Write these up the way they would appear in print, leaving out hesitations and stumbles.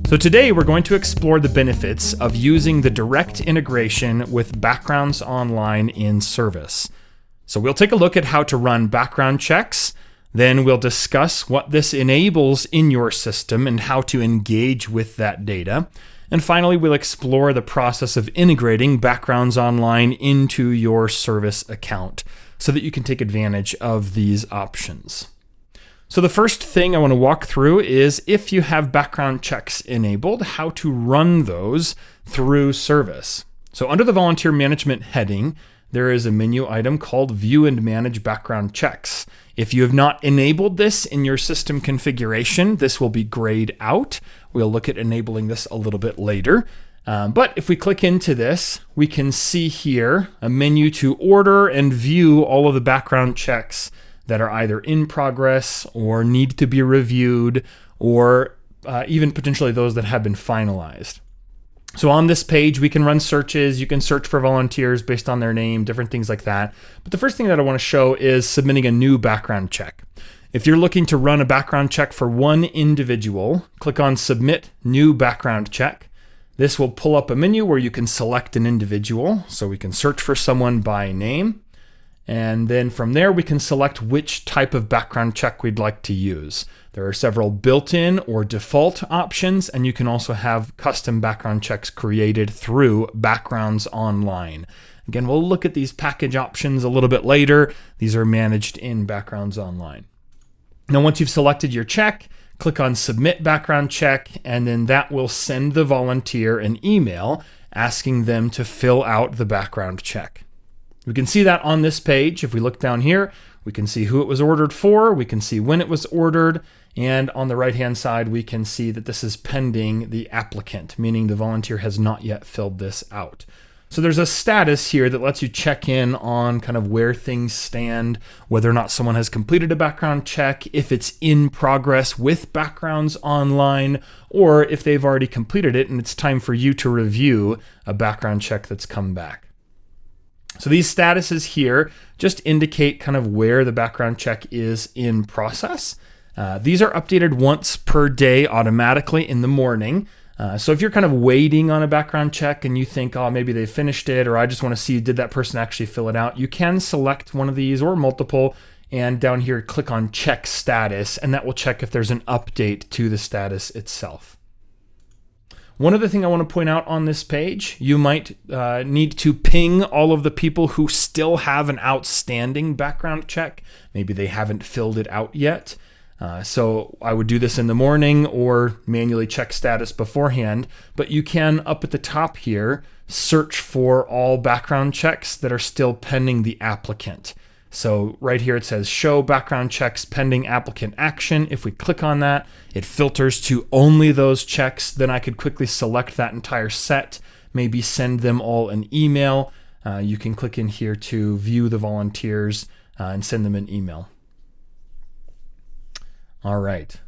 So today we're going to explore the benefits of using the direct integration with Backgrounds Online in CERVIS. So we'll take a look at how to run background checks, then we'll discuss what this enables in your system and how to engage with that data. And finally, we'll explore the process of integrating Backgrounds Online into your CERVIS account so that you can take advantage of these options. So the first thing I want to walk through is if you have background checks enabled, how to run those through CERVIS. So under the Volunteer Management heading, there is a menu item called View and Manage Background Checks. If you have not enabled this in your system configuration, this will be grayed out. We'll look at enabling this a little bit later. But if we click into this, we can see here a menu to order and view all of the background checks that are either in progress or need to be reviewed, or even potentially those that have been finalized. So on this page, we can run searches. You can search for volunteers based on their name, different things like that. But the first thing that I want to show is submitting a new background check. If you're looking to run a background check for one individual, click on Submit New Background Check. This will pull up a menu where you can select an individual. So we can search for someone by name. And then from there, we can select which type of background check we'd like to use. There are several built-in or default options, and you can also have custom background checks created through Backgrounds Online. Again, we'll look at these package options a little bit later. These are managed in Backgrounds Online. Now, once you've selected your check, click on Submit Background Check, and then that will send the volunteer an email asking them to fill out the background check. We can see that on this page. If we look down here, we can see who it was ordered for, we can see when it was ordered, and on the right-hand side, we can see that this is pending the applicant, meaning the volunteer has not yet filled this out. So there's a status here that lets you check in on kind of where things stand, whether or not someone has completed a background check, if it's in progress with Backgrounds Online, or if they've already completed it and it's time for you to review a background check that's come back. So these statuses here just indicate kind of where the background check is in process. These are updated once per day automatically in the morning. So if you're kind of waiting on a background check and you think, oh, maybe they finished it, or I just want to see, did that person actually fill it out? You can select one of these or multiple, and down here, click on Check Status, and that will check if there's an update to the status itself. One other thing I want to point out on this page, you might need to ping all of the people who still have an outstanding background check. Maybe they haven't filled it out yet. So I would do this in the morning or manually check status beforehand. But you can, up at the top here, search for all background checks that are still pending the applicant. So right here it says show background checks pending applicant action. If we click on that, it filters to only those checks. Then I could quickly select that entire set, maybe send them all an email. You can click in here to view the volunteers and send them an email. All right.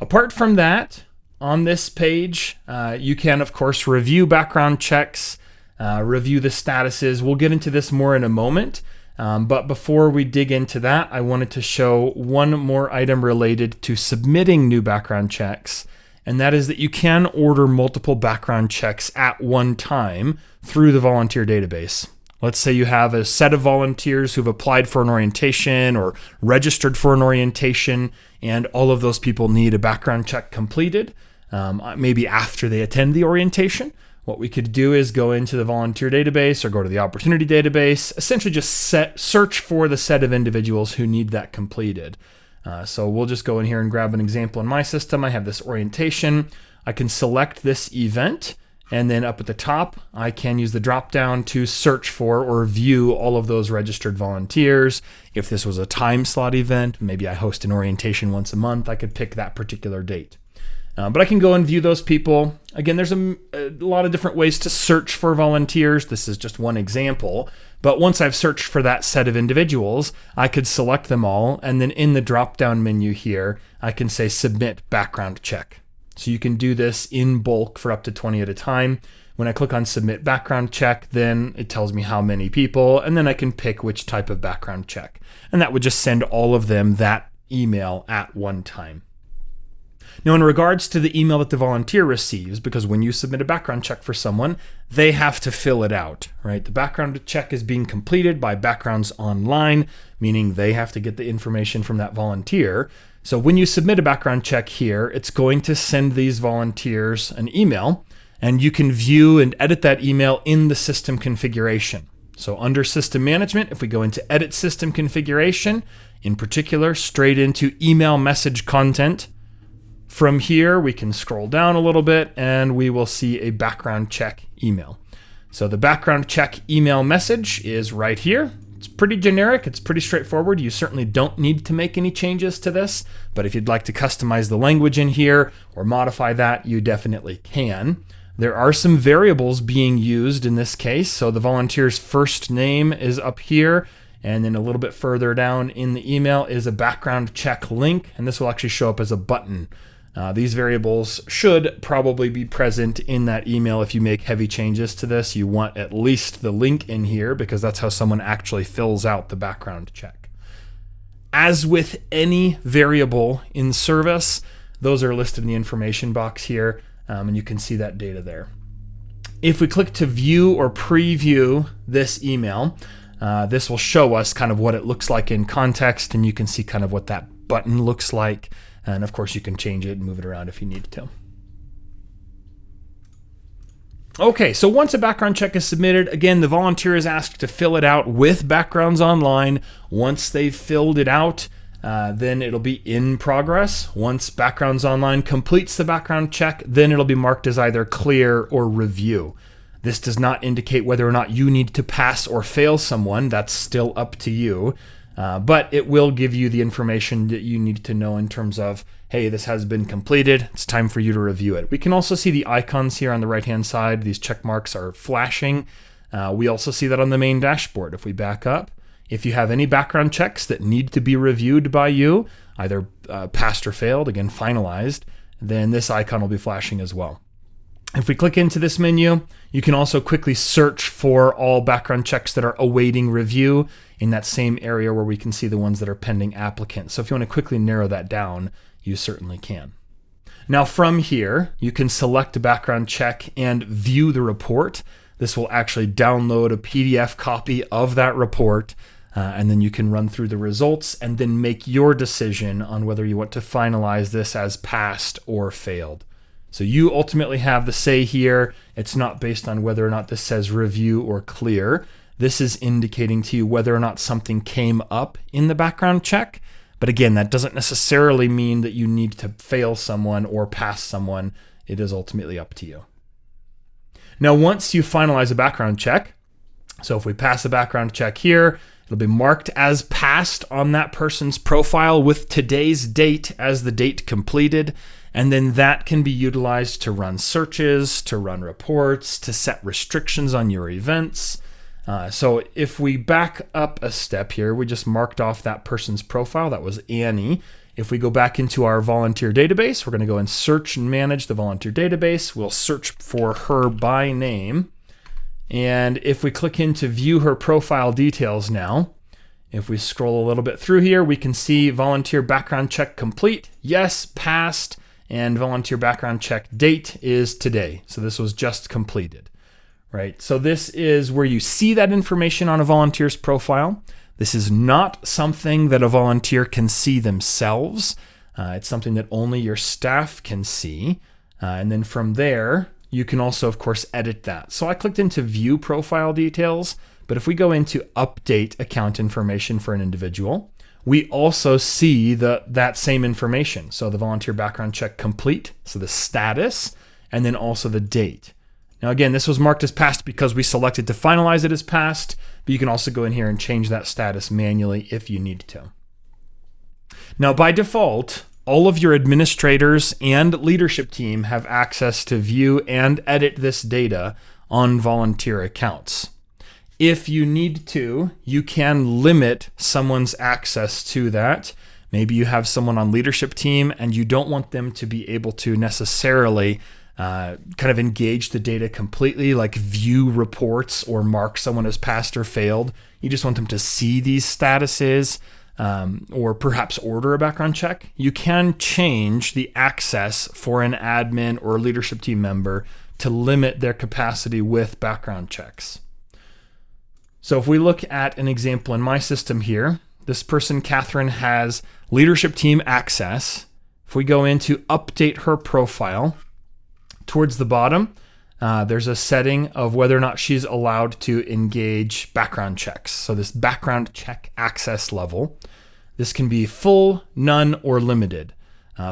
Apart from that, on this page, you can, of course, review background checks, review the statuses. We'll get into this more in a moment. But before we dig into that, I wanted to show one more item related to submitting new background checks, and that is that you can order multiple background checks at one time through the volunteer database. Let's say you have a set of volunteers who've applied for an orientation or registered for an orientation, and all of those people need a background check completed, maybe after they attend the orientation. What we could do is go into the volunteer database or go to the opportunity database, essentially just search for the set of individuals who need that completed. So we'll just go in here and grab an example in my system. I have this orientation. I can select this event, and then up at the top, I can use the drop down to search for or view all of those registered volunteers. If this was a time slot event, maybe I host an orientation once a month, I could pick that particular date. But I can go and view those people. Again, there's a lot of different ways to search for volunteers. This is just one example. But once I've searched for that set of individuals, I could select them all. And then in the drop-down menu here, I can say Submit Background Check. So you can do this in bulk for up to 20 at a time. When I click on Submit Background Check, then it tells me how many people, and then I can pick which type of background check. And that would just send all of them that email at one time. Now, in regards to the email that the volunteer receives, because when you submit a background check for someone, they have to fill it out, right? The background check is being completed by Backgrounds Online, meaning they have to get the information from that volunteer. So when you submit a background check here, it's going to send these volunteers an email, and you can view and edit that email in the system configuration. So under System Management, if we go into Edit System Configuration, in particular, straight into Email Message Content, from here, we can scroll down a little bit and we will see a background check email. So the background check email message is right here. It's pretty generic. It's pretty straightforward. You certainly don't need to make any changes to this, but if you'd like to customize the language in here or modify that, you definitely can. There are some variables being used in this case. So the volunteer's first name is up here, and then a little bit further down in the email is a background check link, and this will actually show up as a button. These variables should probably be present in that email. If you make heavy changes to this, you want at least the link in here because that's how someone actually fills out the background check. As with any variable in Service, those are listed in the information box here, and you can see that data there. If we click to view or preview this email, this will show us kind of what it looks like in context, and you can see kind of what that button looks like. And of course, you can change it and move it around if you need to. Okay, so once a background check is submitted, again, the volunteer is asked to fill it out with Backgrounds Online. Once they've filled it out, then it'll be in progress. Once Backgrounds Online completes the background check, then it'll be marked as either clear or review. This does not indicate whether or not you need to pass or fail someone. That's still up to you. But it will give you the information that you need to know in terms of, hey, this has been completed. It's time for you to review it. We can also see the icons here on the right-hand side. These check marks are flashing. We also see that on the main dashboard. If we back up, if you have any background checks that need to be reviewed by you, either passed or failed, again, finalized, then this icon will be flashing as well. If we click into this menu, you can also quickly search for all background checks that are awaiting review in that same area where we can see the ones that are pending applicant. So if you want to quickly narrow that down, you certainly can. Now from here, you can select a background check and view the report. This will actually download a PDF copy of that report, and then you can run through the results and then make your decision on whether you want to finalize this as passed or failed. So you ultimately have the say here. It's not based on whether or not this says review or clear. This is indicating to you whether or not something came up in the background check. But again, that doesn't necessarily mean that you need to fail someone or pass someone. It is ultimately up to you. Now, once you finalize a background check, so if we pass a background check here, it'll be marked as passed on that person's profile with today's date as the date completed. And then that can be utilized to run searches, to run reports, to set restrictions on your events. So if we back up a step here, we just marked off that person's profile. That was Annie. If we go back into our volunteer database, we're going to go and search and manage the volunteer database. We'll search for her by name. And if we click into view her profile details now, if we scroll a little bit through here, we can see volunteer background check complete. Yes, passed. And volunteer background check date is today. So this was just completed, right? So this is where you see that information on a volunteer's profile. This is not something that a volunteer can see themselves. It's something that only your staff can see. And then from there, you can also, of course, edit that. So I clicked into view profile details, but if we go into update account information for an individual, we also see that same information. So the volunteer background check complete, so the status, and then also the date. Now again, this was marked as passed because we selected to finalize it as passed, but you can also go in here and change that status manually if you need to. Now by default, all of your administrators and leadership team have access to view and edit this data on volunteer accounts. If you need to, you can limit someone's access to that. Maybe you have someone on leadership team and you don't want them to be able to necessarily kind of engage the data completely, like view reports or mark someone as passed or failed. You just want them to see these statuses. or perhaps order a background check, you can change the access for an admin or leadership team member to limit their capacity with background checks. So if we look at an example in my system here, this person, Catherine, has leadership team access. If we go into update her profile, towards the bottom, there's a setting of whether or not she's allowed to engage background checks. So this background check access level, this can be full, none, or limited.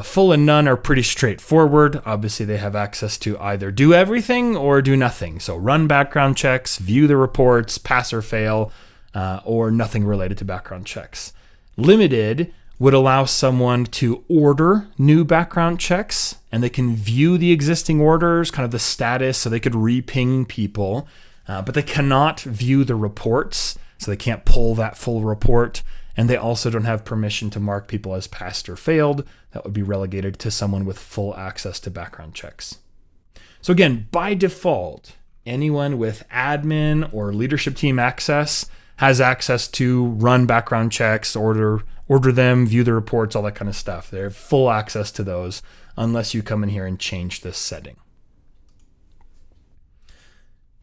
Full and none are pretty straightforward. Obviously, they have access to either do everything or do nothing. So run background checks, view the reports, pass or fail, or nothing related to background checks. Limited would allow someone to order new background checks, and they can view the existing orders, kind of the status, so they could re-ping people, but they cannot view the reports, so they can't pull that full report, and they also don't have permission to mark people as passed or failed. That would be relegated to someone with full access to background checks. So again, by default, anyone with admin or leadership team access has access to run background checks, order them, view the reports, all that kind of stuff. They have full access to those unless you come in here and change this setting.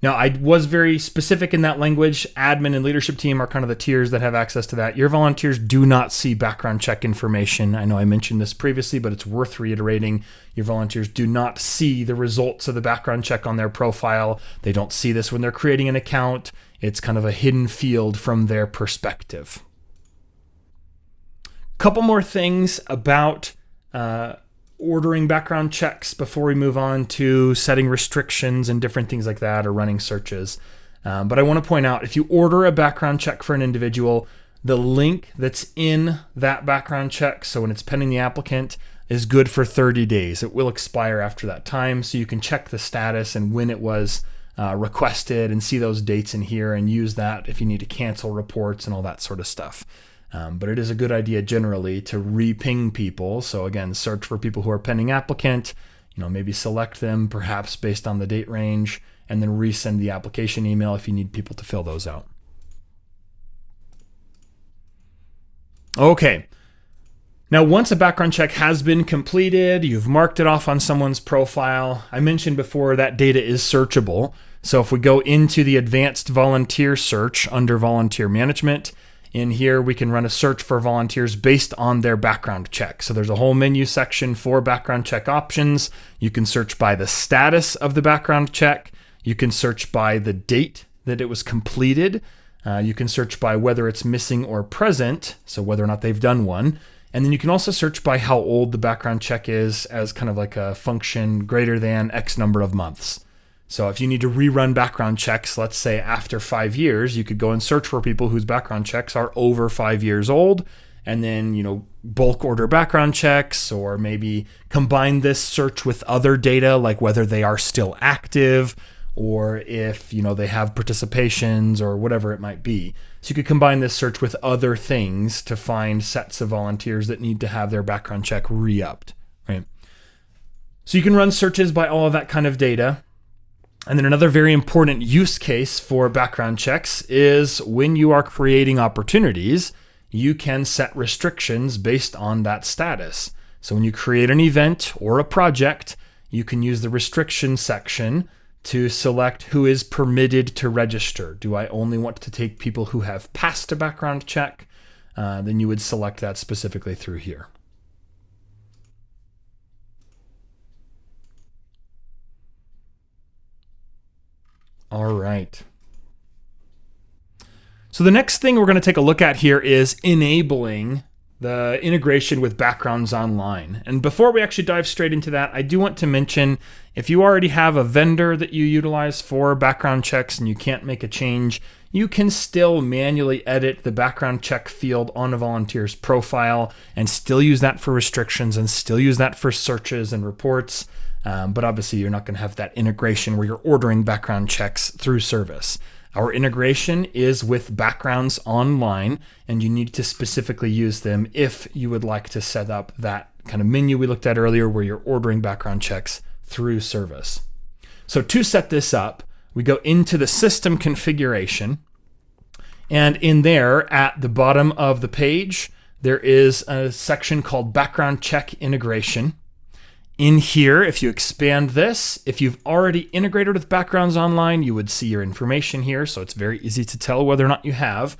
Now, I was very specific in that language. Admin and leadership team are kind of the tiers that have access to that. Your volunteers do not see background check information. I know I mentioned this previously, but it's worth reiterating. Your volunteers do not see the results of the background check on their profile. They don't see this when they're creating an account. It's kind of a hidden field from their perspective. Couple more things about ordering background checks before we move on to setting restrictions and different things like that, or running searches. But I want to point out, if you order a background check for an individual, the link that's in that background check, so when it's pending the applicant, is good for 30 days. It will expire after that time, so you can check the status and when it was requested and see those dates in here and use that if you need to cancel reports and all that sort of stuff. But it is a good idea generally to re-ping people. So again, search for people who are pending applicant, maybe select them perhaps based on the date range, and then resend the application email if you need people to fill those out. Okay. Now, once a background check has been completed, you've marked it off on someone's profile. I mentioned before that data is searchable. So if we go into the advanced volunteer search under volunteer management, in here, we can run a search for volunteers based on their background check. So there's a whole menu section for background check options. You can search by the status of the background check. You can search by the date that it was completed. You can search by whether it's missing or present, so whether or not they've done one. And then you can also search by how old the background check is as kind of like a function greater than X number of months. So if you need to rerun background checks, let's say after 5 years, you could go and search for people whose background checks are over 5 years old, and then, bulk order background checks, or maybe combine this search with other data, like whether they are still active, or if, they have participations or whatever it might be. So you could combine this search with other things to find sets of volunteers that need to have their background check re-upped, right? So you can run searches by all of that kind of data. And then another very important use case for background checks is when you are creating opportunities, you can set restrictions based on that status. So when you create an event or a project, you can use the restriction section to select who is permitted to register. Do I only want to take people who have passed a background check? Then you would select that specifically through here. All right. So the next thing we're going to take a look at here is enabling the integration with backgrounds online. And before we actually dive straight into that, I do want to mention, if you already have a vendor that you utilize for background checks and you can't make a change, you can still manually edit the background check field on a volunteer's profile and still use that for restrictions and still use that for searches and reports. But obviously you're not going to have that integration where you're ordering background checks through CERVIS. Our integration is with backgrounds online, and you need to specifically use them if you would like to set up that kind of menu we looked at earlier where you're ordering background checks through CERVIS. So to set this up, we go into the system configuration, and in there at the bottom of the page, there is a section called Background Check Integration. In here, if you expand this, if you've already integrated with Backgrounds Online, you would see your information here, so it's very easy to tell whether or not you have.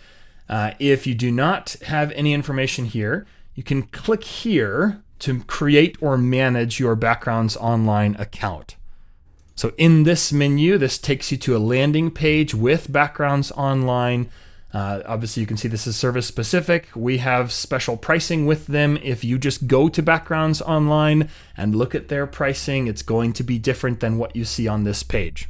If you do not have any information here, you can click here to create or manage your Backgrounds Online account. So in this menu, this takes you to a landing page with Backgrounds Online. Obviously, you can see this is service specific. We have special pricing with them. If you just go to Backgrounds Online and look at their pricing, it's going to be different than what you see on this page.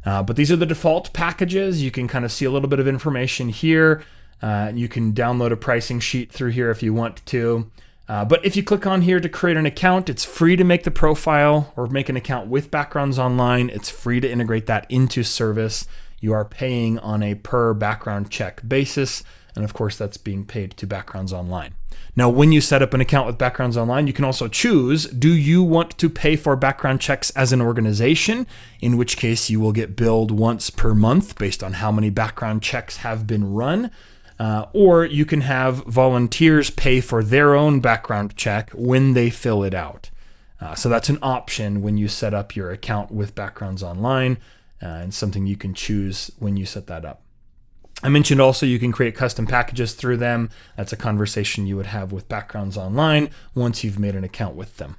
But these are the default packages. You can kind of see a little bit of information here. You can download a pricing sheet through here if you want to. But if you click on here to create an account, it's free to make the profile or make an account with Backgrounds Online. It's free to integrate that into Service. You are paying on a per background check basis. And of course, that's being paid to Backgrounds Online. Now, when you set up an account with Backgrounds Online, you can also choose, do you want to pay for background checks as an organization? In which case you will get billed once per month based on how many background checks have been run. Or you can have volunteers pay for their own background check when they fill it out. So that's an option when you set up your account with Backgrounds Online, and something you can choose when you set that up. I mentioned also you can create custom packages through them. That's a conversation you would have with Backgrounds Online once you've made an account with them.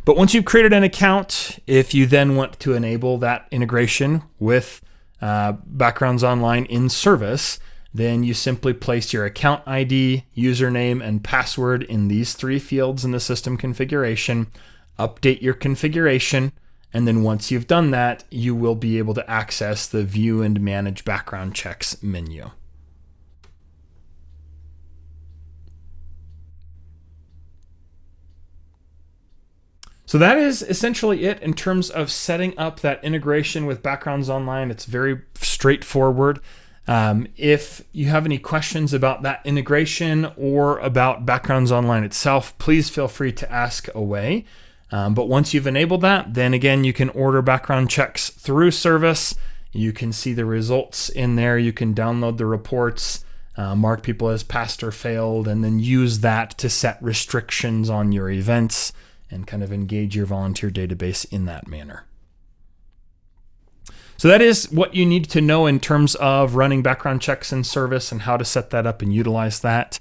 But once you've created an account, if you then want to enable that integration with Backgrounds Online in Service, then you simply place your account ID, username, and password in these three fields in the system configuration, update your configuration, and then once you've done that, you will be able to access the View and Manage Background Checks menu. So that is essentially it in terms of setting up that integration with Backgrounds Online. It's very straightforward. If you have any questions about that integration or about Backgrounds Online itself, please feel free to ask away. But once you've enabled that, then again, you can order background checks through Service. You can see the results in there. You can download the reports, mark people as passed or failed, and then use that to set restrictions on your events and kind of engage your volunteer database in that manner. So that is what you need to know in terms of running background checks in Service and how to set that up and utilize that.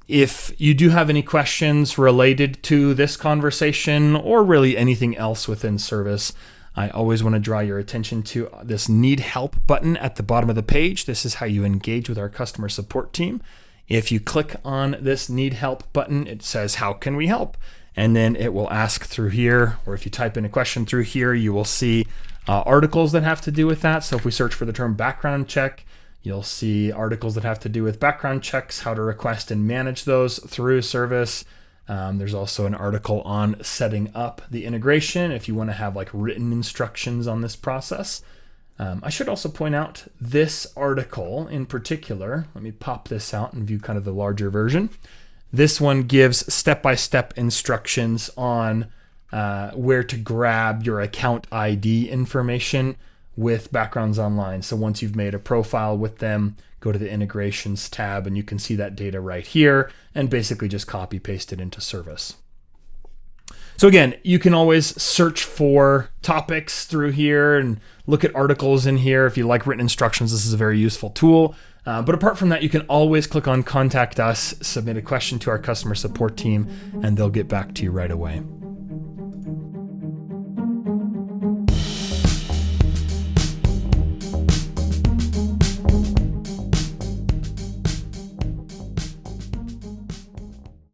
If you do have any questions related to this conversation or really anything else within Service, I always want to draw your attention to this Need Help button at the bottom of the page. This is how you engage with our customer support team. If you click on this Need Help button, it says, how can we help? And then it will ask through here, or if you type in a question through here, you will see articles that have to do with that. So if we search for the term background check, you'll see articles that have to do with background checks, how to request and manage those through Service. There's also an article on setting up the integration if you want to have like written instructions on this process. I should also point out this article in particular. Let me pop this out and view kind of the larger version. This one gives step-by-step instructions on where to grab your account ID information with Backgrounds Online. So once you've made a profile with them, go to the Integrations tab and you can see that data right here and basically just copy paste it into Service. So again, you can always search for topics through here and look at articles in here. If you like written instructions, this is a very useful tool. But apart from that, you can always click on Contact Us, submit a question to our customer support team, and they'll get back to you right away.